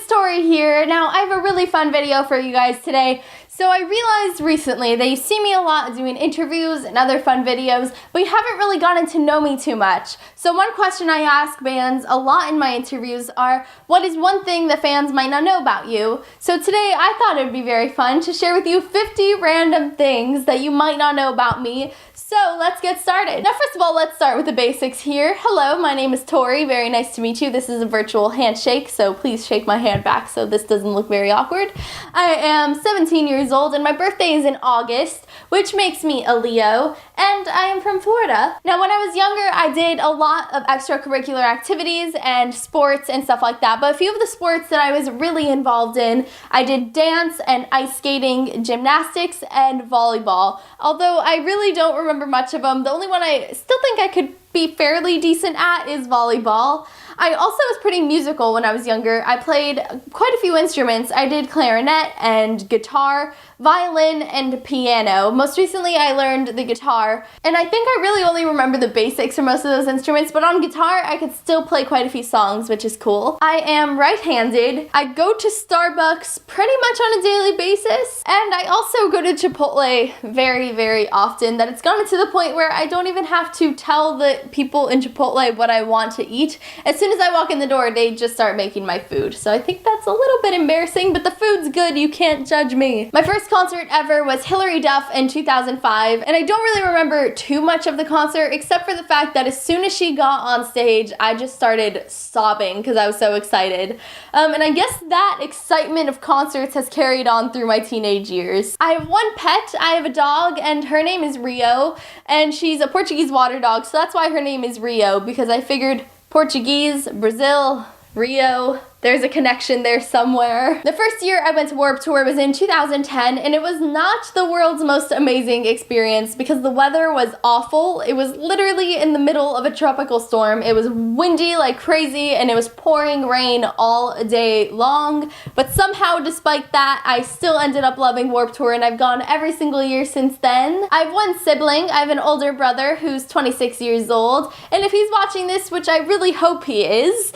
it's Tori here. Now, I have a really fun video for you guys today. So I realized recently that you see me a lot doing interviews and other fun videos, but you haven't really gotten to know me too much. So one question I ask bands a lot in my interviews are, what is one thing that fans might not know about you? So today I thought it would be very fun to share with you 50 random things that you might not know about me. So let's get started. Now, first of all, let's start with the basics here. Hello, my name is Tori. Very nice to meet you. This is a virtual handshake, so please shake my hand back so this doesn't look very awkward. I am 17 years old and my birthday is in August, which makes me a Leo, and I am from Florida. Now, when I was younger, I did a lot of extracurricular activities and sports and stuff like that, but a few of the sports that I was really involved in, I did dance and ice skating, gymnastics, and volleyball. Although I really don't remember much of them. The only one I still think I could be fairly decent at is volleyball. I also was pretty musical when I was younger. I played quite a few instruments. I did clarinet and guitar, violin, and piano. Most recently, I learned the guitar, and I think I really only remember the basics for most of those instruments, but on guitar, I could still play quite a few songs, which is cool. I am right-handed. I go to Starbucks pretty much on a daily basis, and I also go to Chipotle very, very often, that it's gotten to the point where I don't even have to tell the people in Chipotle what I want to eat. As soon as I walk in the door, they just start making my food. So I think that's a little bit embarrassing, but the food's good. You can't judge me. My first concert ever was Hilary Duff in 2005, and I don't really remember too much of the concert except for the fact that as soon as she got on stage, I just started sobbing because I was so excited. And I guess that excitement of concerts has carried on through my teenage years. I have one pet. I have a dog, and her name is Rio, and she's a Portuguese water dog, so that's why her name is Rio, because I figured Portuguese, Brazil, Rio, there's a connection there somewhere. The first year I went to Warped Tour was in 2010, and it was not the world's most amazing experience because the weather was awful. It was literally in the middle of a tropical storm. It was windy like crazy, and it was pouring rain all day long. But somehow, despite that, I still ended up loving Warped Tour, and I've gone every single year since then. I have one sibling. I have an older brother who's 26 years old, and if he's watching this, which I really hope he is,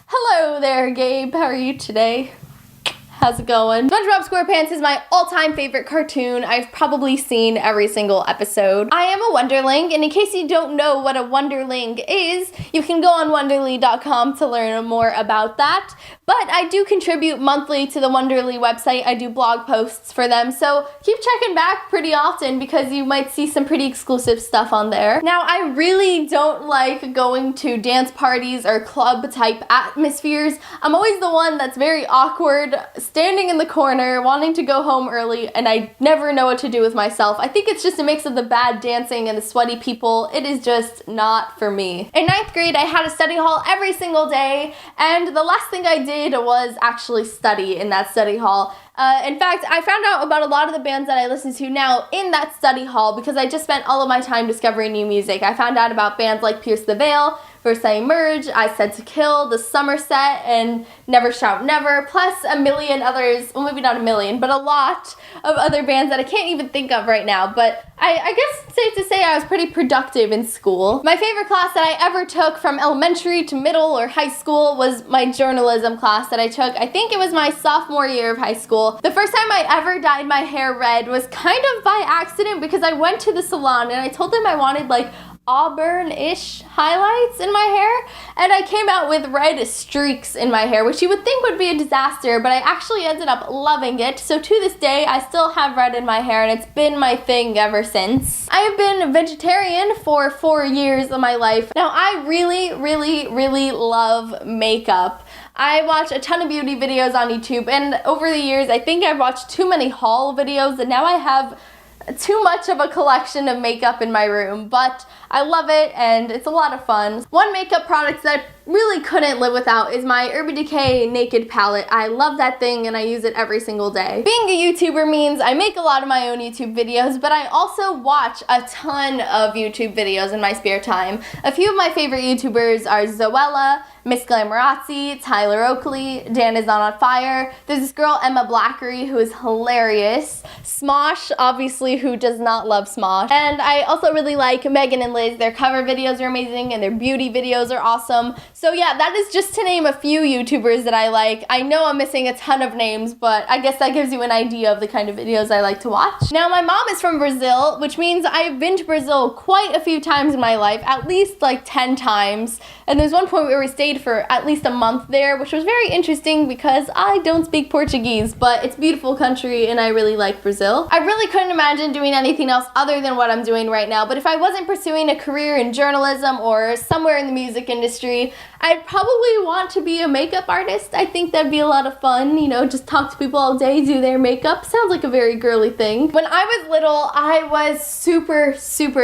hello there, Gabe. How are you today? How's it going? SpongeBob SquarePants is my all-time favorite cartoon. I've probably seen every single episode. I am a Wonderling, and in case you don't know what a Wonderling is, you can go on Wonderly.com to learn more about that. But I do contribute monthly to the Wonderly website. I do blog posts for them, so keep checking back pretty often because you might see some pretty exclusive stuff on there. Now, I really don't like going to dance parties or club-type atmospheres. I'm always the one that's very awkward, standing in the corner, wanting to go home early, and I never know what to do with myself. I think it's just a mix of the bad dancing and the sweaty people. It is just not for me. In 9th grade, I had a study hall every single day, and the last thing I did was actually study in that study hall. In fact, I found out about a lot of the bands that I listen to now in that study hall because I just spent all of my time discovering new music. I found out about bands like Pierce the Veil, Versailles Merge, I Said to Kill, The Somerset, and Never Shout Never, plus a million others, well, maybe not a million, but a lot of other bands that I can't even think of right now. But I guess it's safe to say I was pretty productive in school. My favorite class that I ever took from elementary to middle or high school was my journalism class that I took. I think it was my sophomore year of high school. The first time I ever dyed my hair red was kind of by accident because I went to the salon and I told them I wanted like auburn-ish highlights in my hair, and I came out with red streaks in my hair, which you would think would be a disaster, but I actually ended up loving it. So to this day, I still have red in my hair, and it's been my thing ever since. I have been vegetarian for 4 years of my life. Now, I really, really, really love makeup. I watch a ton of beauty videos on YouTube, and over the years, I think I've watched too many haul videos, and now I have too much of a collection of makeup in my room, but I love it and it's a lot of fun. One makeup product that I really couldn't live without is my Urban Decay Naked Palette. I love that thing and I use it every single day. Being a YouTuber means I make a lot of my own YouTube videos, but I also watch a ton of YouTube videos in my spare time. A few of my favorite YouTubers are Zoella, Miss Glamorazzi, Tyler Oakley, Dan Is Not on Fire. There's this girl, Emma Blackery, who is hilarious. Smosh, obviously, who does not love Smosh. And I also really like Megan and Liz. Their cover videos are amazing and their beauty videos are awesome. So yeah, that is just to name a few YouTubers that I like. I know I'm missing a ton of names, but I guess that gives you an idea of the kind of videos I like to watch. Now, my mom is from Brazil, which means I've been to Brazil quite a few times in my life, at least like 10 times. And there's one point where we stayed for at least a month there, which was very interesting because I don't speak Portuguese, but it's a beautiful country and I really like Brazil. I really couldn't imagine doing anything else other than what I'm doing right now, but if I wasn't pursuing a career in journalism or somewhere in the music industry, I'd probably want to be a makeup artist. I think that'd be a lot of fun, you know, just talk to people all day, do their makeup. Sounds like a very girly thing. When I was little, I was super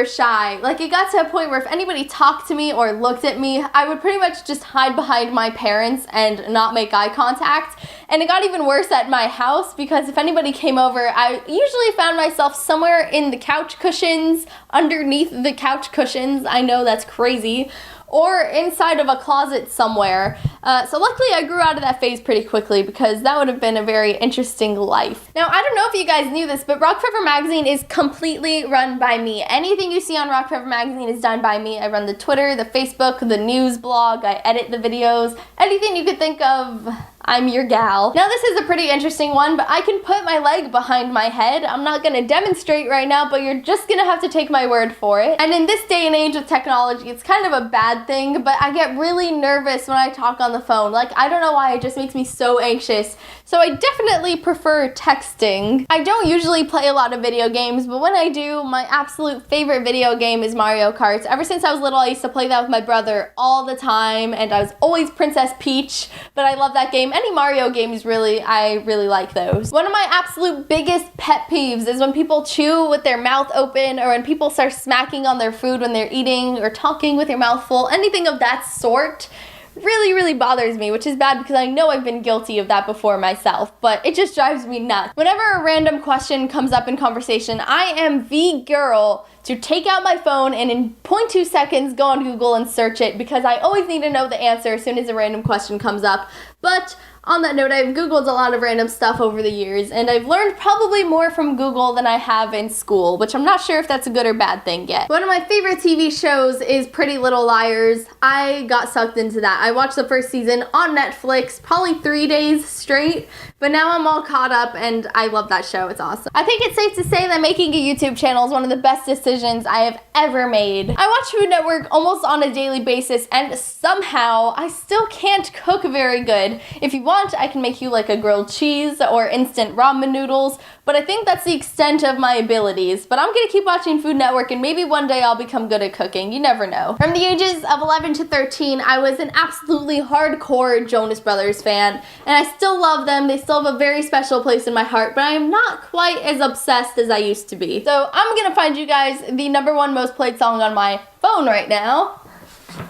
shy. Like, it got to a point where if anybody talked to me or looked at me, I would pretty much just hide behind my parents and not make eye contact. And it got even worse at my house because if anybody came over, I usually found myself somewhere in the couch cushions, underneath the couch cushions. I know that's crazy. Or inside of a closet somewhere. So luckily I grew out of that phase pretty quickly because that would have been a very interesting life. Now, I don't know if you guys knew this, but Rock Forever Magazine is completely run by me. Anything you see on Rock Forever Magazine is done by me. I run the Twitter, the Facebook, the news blog, I edit the videos, anything you could think of, I'm your gal. Now, this is a pretty interesting one, but I can put my leg behind my head. I'm not gonna demonstrate right now, but you're just gonna have to take my word for it. And in this day and age with technology, it's kind of a bad thing, but I get really nervous when I talk on the phone. Like, I don't know why, it just makes me so anxious. So I definitely prefer texting. I don't usually play a lot of video games, but when I do, my absolute favorite video game is Mario Kart. Ever since I was little, I used to play that with my brother all the time, and I was always Princess Peach, but I love that game. Any Mario games, really, I really like those. One of my absolute biggest pet peeves is when people chew with their mouth open or when people start smacking on their food when they're eating or talking with your mouth full. Anything of that sort really bothers me, which is bad because I know I've been guilty of that before myself, but it just drives me nuts. Whenever a random question comes up in conversation, I am the girl to take out my phone and in 0.2 seconds go on Google and search it because I always need to know the answer as soon as a random question comes up. But on that note, I've Googled a lot of random stuff over the years, and I've learned probably more from Google than I have in school, which I'm not sure if that's a good or bad thing yet. One of my favorite TV shows is Pretty Little Liars. I got sucked into that. I watched the first season on Netflix, probably 3 days straight, but now I'm all caught up, and I love that show. It's awesome. I think it's safe to say that making a YouTube channel is one of the best decisions I have ever made. I watch Food Network almost on a daily basis, and somehow I still can't cook very good. If you want, I can make you like a grilled cheese or instant ramen noodles, but I think that's the extent of my abilities. But I'm gonna keep watching Food Network and maybe one day I'll become good at cooking. You never know. From the ages of 11 to 13, I was an absolutely hardcore Jonas Brothers fan, and I still love them. They still have a very special place in my heart, but I am not quite as obsessed as I used to be. So I'm gonna find you guys the #1 most played song on my phone right now.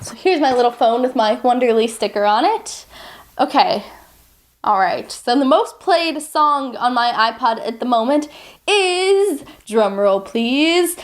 So here's my little phone with my Wonderly sticker on it. Okay. Alright, so the most played song on my iPod at the moment is, drumroll please,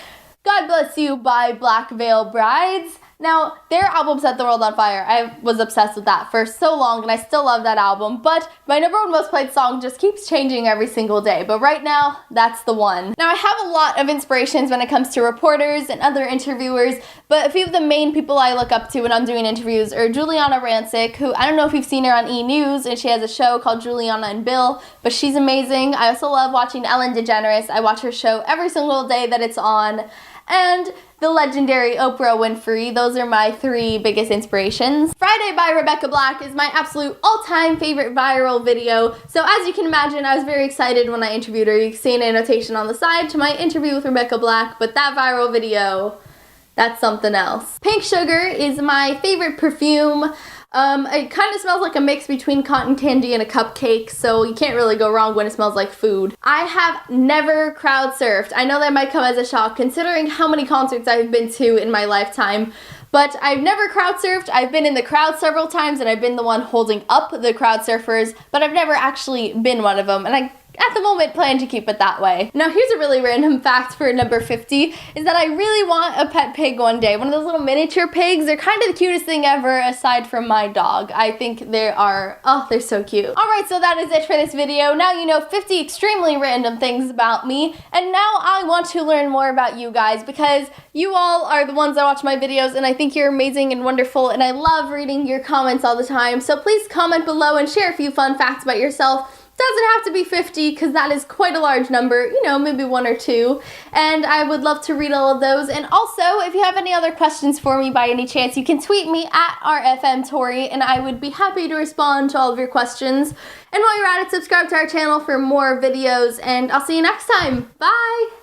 God Bless You by Black Veil Brides. Now, their album Set the World on Fire, I was obsessed with that for so long, and I still love that album, but my #1 most played song just keeps changing every single day, but right now, that's the one. Now, I have a lot of inspirations when it comes to reporters and other interviewers, but a few of the main people I look up to when I'm doing interviews are Juliana Rancic, who, I don't know if you've seen her on E! News, and she has a show called Juliana and Bill, but she's amazing. I also love watching Ellen DeGeneres. I watch her show every single day that it's on, and the legendary Oprah Winfrey. Those are my 3 biggest inspirations. Friday by Rebecca Black is my absolute all-time favorite viral video. So as you can imagine, I was very excited when I interviewed her. You can see an annotation on the side to my interview with Rebecca Black, but that viral video, that's something else. Pink Sugar is my favorite perfume. It kind of smells like a mix between cotton candy and a cupcake, so you can't really go wrong when it smells like food. I have never crowd surfed. I know that might come as a shock considering how many concerts I've been to in my lifetime, but I've never crowd surfed. I've been in the crowd several times and I've been the one holding up the crowd surfers, but I've never actually been one of them, and at the moment plan to keep it that way. Now here's a really random fact for number 50, is that I really want a pet pig one day. One of those little miniature pigs. They're kind of the cutest thing ever aside from my dog. I think they are, oh, they're so cute. Alright, so that is it for this video. Now you know 50 extremely random things about me, and now I want to learn more about you guys because you all are the ones that watch my videos and I think you're amazing and wonderful and I love reading your comments all the time. So please comment below and share a few fun facts about yourself. Doesn't have to be 50 because that is quite a large number, you know, maybe 1 or 2. And I would love to read all of those. And also, if you have any other questions for me by any chance, you can tweet me at RFMTori and I would be happy to respond to all of your questions. And while you're at it, subscribe to our channel for more videos and I'll see you next time. Bye!